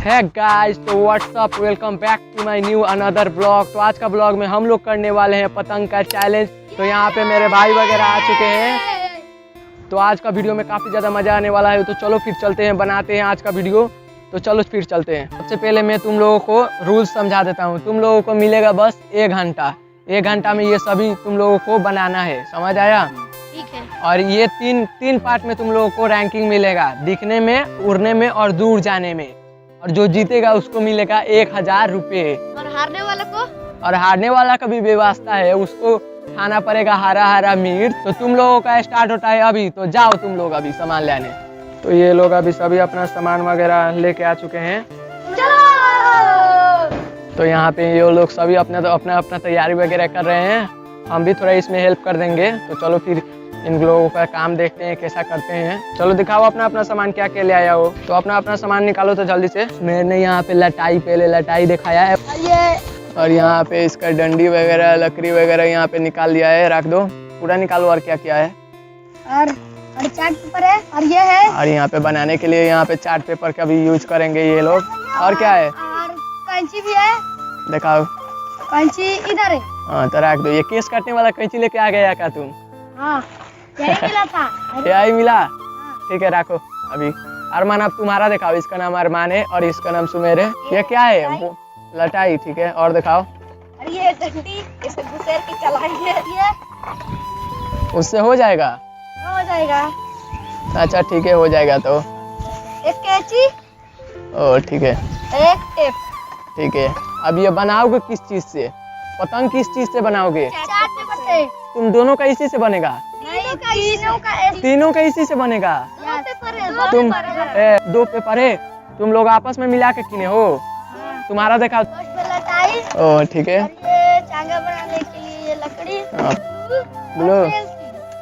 है गाइस, तो what's up, welcome back to my new another blog. तो आज का ब्लॉग में हम लोग करने वाले हैं पतंग का चैलेंज। तो यहाँ पे मेरे भाई वगैरह आ चुके हैं। तो आज का वीडियो में काफ़ी ज़्यादा मज़ा आने वाला है। तो चलो फिर चलते हैं, बनाते हैं आज का वीडियो। तो चलो फिर चलते हैं। सबसे पहले मैं तुम लोगों को रूल्स समझा देता हूँ। तुम लोगों को मिलेगा बस 1 घंटा। 1 घंटा में ये सभी तुम लोगों को बनाना है, समझ आया? ठीक है। और ये तीन पार्ट में तुम लोगों को रैंकिंग मिलेगा, दिखने में, उड़ने में और दूर जाने में। और जो जीतेगा उसको मिलेगा 1000 रुपये। और हारने वाले को? और हारने वाला का भी व्यवस्था है, उसको खाना पड़ेगा हरा हरा मीट। तो तुम लोगों का स्टार्ट होता है अभी। तो जाओ तुम लोग अभी सामान लेने। तो ये लोग अभी सभी अपना सामान वगैरह लेके आ चुके हैं। चलो। तो यहाँ पे ये लोग सभी अपना तैयारी वगैरह कर रहे हैं। हम भी थोड़ा इसमें हेल्प कर देंगे। तो चलो फिर इन लोगों का काम देखते हैं कैसा करते हैं। चलो दिखाओ अपना सामान क्या क्या ले आया हो। तो अपना सामान निकालो तो जल्दी से। मैंने यहाँ पे पहले लटाई दिखाया है, और यहाँ पे इसका डंडी वगैरह, लकड़ी वगैरह यहाँ पे निकाल दिया है। रख दो, पूरा निकालो। और क्या क्या है? और चार्ट पेपर है, और ये है। और यहाँ पे बनाने के लिए यहाँ पे चार्ट पेपर का भी यूज करेंगे ये लोग। और क्या है? और कैंची भी है। दिखाओ। कैंची इधर है। हाँ तो रख दो। ये केस काटने वाला कैंची लेके आ गया क्या तुम? हाँ, यही मिला था। यही मिला? ठीक है, रखो अभी। अरमान, अब तुम्हारा दिखाओ। इसका नाम अरमान है और इसका नाम सुमेर है। ये क्या है? वो लटाई। ठीक है, और दिखाओ। और ये डंडी, इसे घुसेर के चलाएंगे। ये उससे हो जाएगा? हो जाएगा। अच्छा ठीक है, हो जाएगा। तो एक कैंची, ओ ठीक है, एक टेप। ठीक है। अब ये बनाओगे किस चीज से? पतंग किस चीज से बनाओगे? चार्ट पेपर से। तुम दोनों का इसी से बनेगा? तीनों का इसी से बनेगा? दो पेपर है, तुम 2 पेपर है, तुम लोग आपस में मिला के किने हो? तुम्हारा दिखाओ। लटाई। ओ ठीक है। और ये चांगा बनाने के लिए ये लकड़ी। बोलो,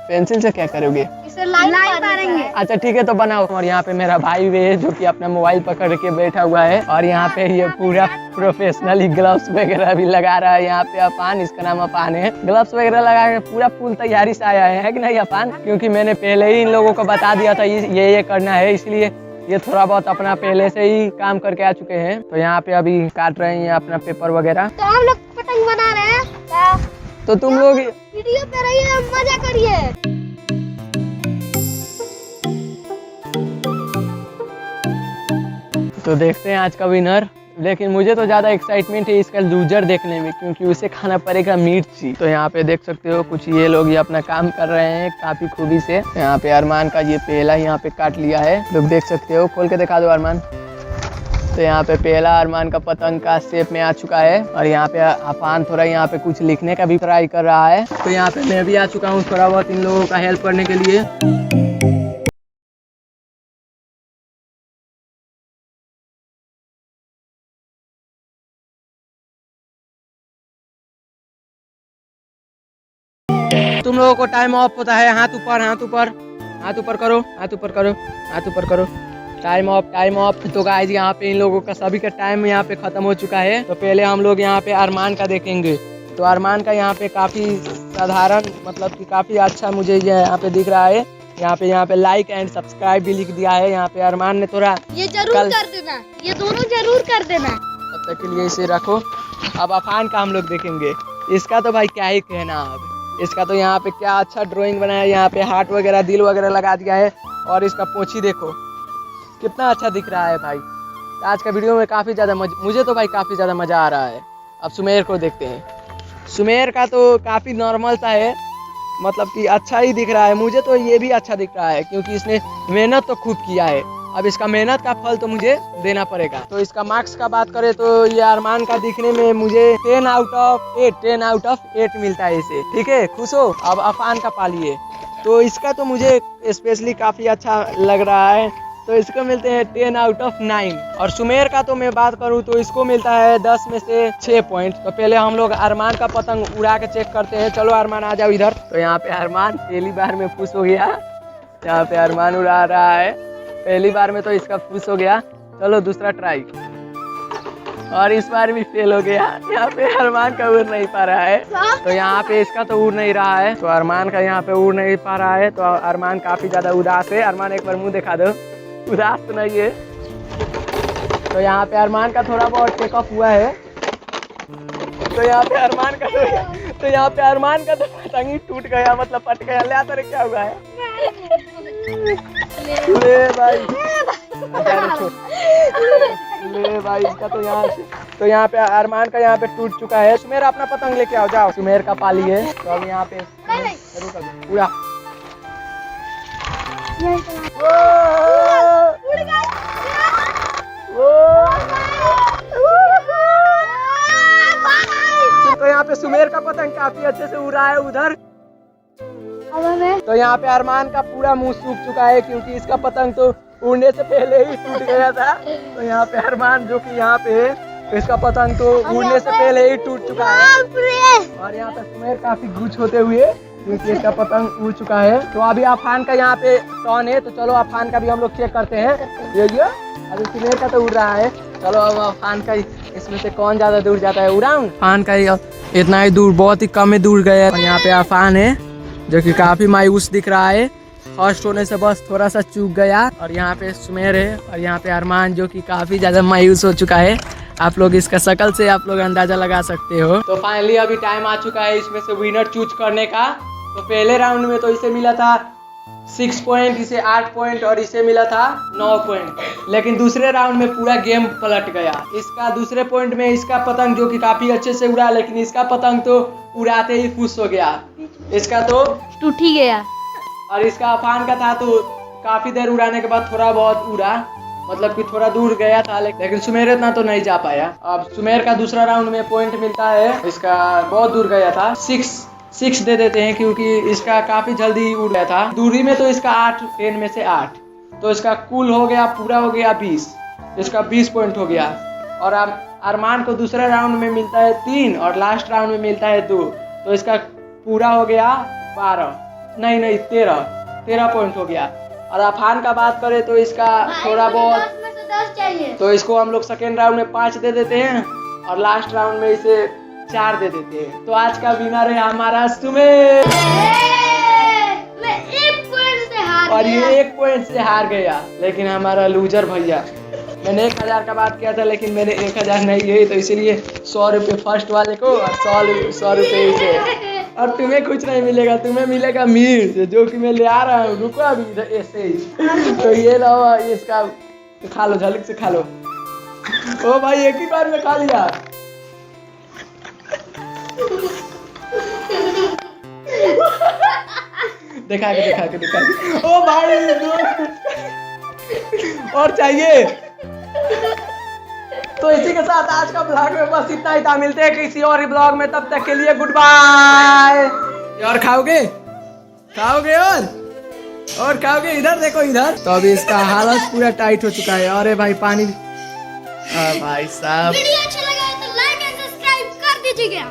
पेंसिल से क्या करोगे? इसे लाइन मारेंगे। अच्छा ठीक है, तो बनाओ। और यहाँ पे मेरा भाई भी है जो कि अपना मोबाइल पकड़ के बैठा हुआ है। और यहाँ पे ये पूरा प्रोफेशनली ग्लव्स वगैरह भी लगा रहा है। यहाँ पे अफान, इसका नाम अफान है। ग्लव्स वगैरह लगा के पूरा फुल तैयारी से आया है कि नहीं अफान? क्योंकि मैंने पहले ही इन लोगों को बता दिया था ये करना है, इसलिए ये थोड़ा बहुत अपना पहले से ही काम करके आ चुके हैं। तो यहाँ पे अभी काट रहे हैं अपना पेपर वगैरह। तो हम लोग पतंग बना रहे हैं। तो तुम लोग वीडियो पे रहिए, मजा करिए। तो देखते हैं आज का विनर। लेकिन मुझे तो ज़्यादा एक्साइटमेंट है इसका लूजर देखने में, क्योंकि उसे खाना पड़ेगा मिर्ची। तो यहाँ पे देख सकते हो कुछ ये लोग ये अपना काम कर रहे हैं काफ़ी खूबी से। यहाँ पे अरमान का ये पहला यहाँ पे काट लिया है, लोग देख सकते हो। खोल के दिखा दो अरमान। तो यहाँ पे पहला अरमान का पतंग का शेप में आ चुका है। और यहाँ पे अफान थोड़ा यहाँ पे कुछ लिखने का भी ट्राई कर रहा है। तो यहाँ पे मैं भी आ चुका हूँ थोड़ा बहुत इन लोगों का हेल्प करने के लिए। तुम लोगों को टाइम ऑफ होता है। हाथ ऊपर, हाथ ऊपर, हाथ ऊपर करो, हाथ ऊपर करो, हाथ ऊपर करो। Time of, time of. तो गाइस यहाँ पे इन लोगों का सभी का टाइम यहाँ पे खत्म हो चुका है। तो पहले हम लोग यहाँ पे अरमान का देखेंगे। तो अरमान का यहाँ पे काफी साधारण, मतलब कि काफी अच्छा मुझे ये यहाँ पे दिख रहा है। यहाँ पे लाइक एंड सब्सक्राइब भी लिख दिया है। यहाँ पे अरमान ने थोड़ा ये जरूर कर देना, ये दोनों जरूर कर देना। तब तक के लिए इसे रखो। अब अफान का हम लोग देखेंगे। इसका तो भाई क्या ही कहना। अब इसका तो यहाँ पे क्या अच्छा ड्राइंग बनाया है। यहाँ पे हार्ट वगैरह, दिल वगैरह लगा दिया है। और इसका पोंछी देखो कितना अच्छा दिख रहा है भाई। आज का वीडियो में काफ़ी ज़्यादा मुझे तो भाई काफ़ी ज़्यादा मज़ा आ रहा है। अब सुमेर को देखते हैं। सुमेर का तो काफ़ी नॉर्मल सा है, मतलब कि अच्छा ही दिख रहा है। मुझे तो ये भी अच्छा दिख रहा है क्योंकि इसने मेहनत तो खूब किया है। अब इसका मेहनत का फल तो मुझे देना पड़ेगा। तो इसका मार्क्स का बात करें तो ये अरमान का दिखने में मुझे 10 आउट ऑफ 8 मिलता है इसे। ठीक है, खुश हो? अब अफान का पालिए। तो इसका तो मुझे स्पेशली काफ़ी अच्छा लग रहा है, तो इसको मिलते हैं 10 आउट ऑफ 9। और सुमेर का तो मैं बात करूं तो इसको मिलता है 10 में से 6 पॉइंट। तो पहले हम लोग अरमान का पतंग उड़ा के चेक करते हैं। चलो अरमान आ जाओ इधर। तो यहाँ पे अरमान पहली बार में खुश हो गया। यहाँ पे अरमान उड़ा रहा है पहली बार में, तो इसका खुश हो गया। चलो दूसरा ट्राई। और इस बार भी फेल हो गया। यहाँ पे अरमान का उड़ नहीं पा रहा है। तो यहाँ पे इसका तो उड़ नहीं रहा है। तो अरमान का यहाँ पे उड़ नहीं पा रहा है। तो अरमान काफी ज्यादा उदास है। अरमान एक बार मुंह दिखा दो। उदास तो नहीं है। तो तो यहाँ पे अरमान का थोड़ा बहुत टेक ऑफ हुआ है। तो यहाँ पे अरमान का तो पतंग ही टूट गया, मतलब फट गया। ले आता रे, क्या हुआ है? ले भाई, ले भाई इसका तो यहाँ पे अरमान का यहाँ पे टूट चुका है। सुमेर अपना पतंग लेके आओ, जाओ। सुमेर का पाली है तो अब यहाँ पे पूरा तो यहाँ पे सुमेर का पतंग काफी अच्छे से उड़ रहा है उधर। तो यहाँ पे अरमान का पूरा मुंह सूख चुका है क्योंकि इसका पतंग तो उड़ने से पहले ही टूट गया था। तो यहाँ पे अरमान जो कि यहाँ पे है, तो इसका पतंग तो उड़ने से पहले ही टूट चुका है। और यहाँ पे सुमेर काफी गुच होते हुए क्योंकि इसका पतंग उड़ चुका है। तो अभी अफान का यहाँ पे टर्न है, तो चलो अफान का भी हम लोग चेक करते हैं। ये अभी सुमेर का तो उड़ रहा है, चलो अब अफान का इसमें से कौन ज्यादा दूर जाता है। उड़ाऊं? अफान का इतना ही दूर, बहुत ही कम ही दूर गया। और यहाँ पे अफान है जो कि काफी मायूस दिख रहा है, फर्स्ट होने से बस थोड़ा सा चूक गया। और यहाँ पे सुमेर है और यहाँ पे अरमान जो कि काफी ज्यादा मायूस हो चुका है। आप लोग इसका शक्ल से आप लोग अंदाजा लगा सकते हो। तो फाइनली अभी टाइम आ चुका है इसमें से विनर चूज करने का। तो पहले राउंड में तो इसे मिला था 6 पॉइंट, इसे 8 पॉइंट और इसे मिला था 9 पॉइंट। लेकिन दूसरे राउंड में पूरा गेम पलट गया। इसका दूसरे पॉइंट में इसका पतंग जो कि काफी अच्छे से उड़ा, लेकिन इसका पतंग तो उड़ाते ही फुस हो गया, इसका तो टूट ही गया। और इसका अफान का था तो काफी देर उड़ाने के बाद थोड़ा बहुत उड़ा, मतलब कि थोड़ा दूर गया था, लेकिन सुमेर इतना तो नहीं जा पाया। अब सुमेर का दूसरा राउंड में पॉइंट मिलता है, इसका बहुत दूर गया था, 6 दे देते हैं क्योंकि इसका काफी जल्दी उड़ गया था। दूरी में तो इसका 8, 10 में से 8, तो इसका कुल हो गया, पूरा हो गया 20, इसका 20 पॉइंट हो गया। और अब अरमान को दूसरे राउंड में मिलता है 3 और लास्ट राउंड में मिलता है 2, तो इसका पूरा हो गया 13 पॉइंट हो गया। और अफान का बात करें तो इसका थोड़ा बहुत, तो इसको हम लोग सेकेंड राउंड में 5 दे देते हैं और लास्ट राउंड में इसे 4 दे देते हैं। तो आज का विनर है हमारा सुमेर, और ये 1 पॉइंट से हार गया। लेकिन हमारा लूजर भैया, मैंने 1000 का बात किया था लेकिन मैंने 1000 नहीं दिए, तो इसीलिए 100 रुपये फर्स्ट वाले को और 100 रुपये इसे। और तुम्हें कुछ नहीं मिलेगा, तुम्हें मिलेगा मिर्च जो कि मैं ले आ रहा हूँ। रुको अभी इधर ऐसे ही। तो ये लो, इसका खा लो, झलक से खा लो। ओ भाई एक ही बार में खा लिया। दिखा के। ओ भाई और चाहिए। तो इसी के साथ आज का ब्लॉग में बस इतना ही था। मिलते हैं किसी और ब्लॉग में, तब तक के लिए गुड बाय। और खाओगे और खाओगे, इधर देखो इधर। तो अभी इसका हालत पूरा टाइट हो चुका है। अरे भाई पानी, भाई साहब वीडियो अच्छा लगा तो लाइक एंड सब्सक्राइब कर दीजिएगा।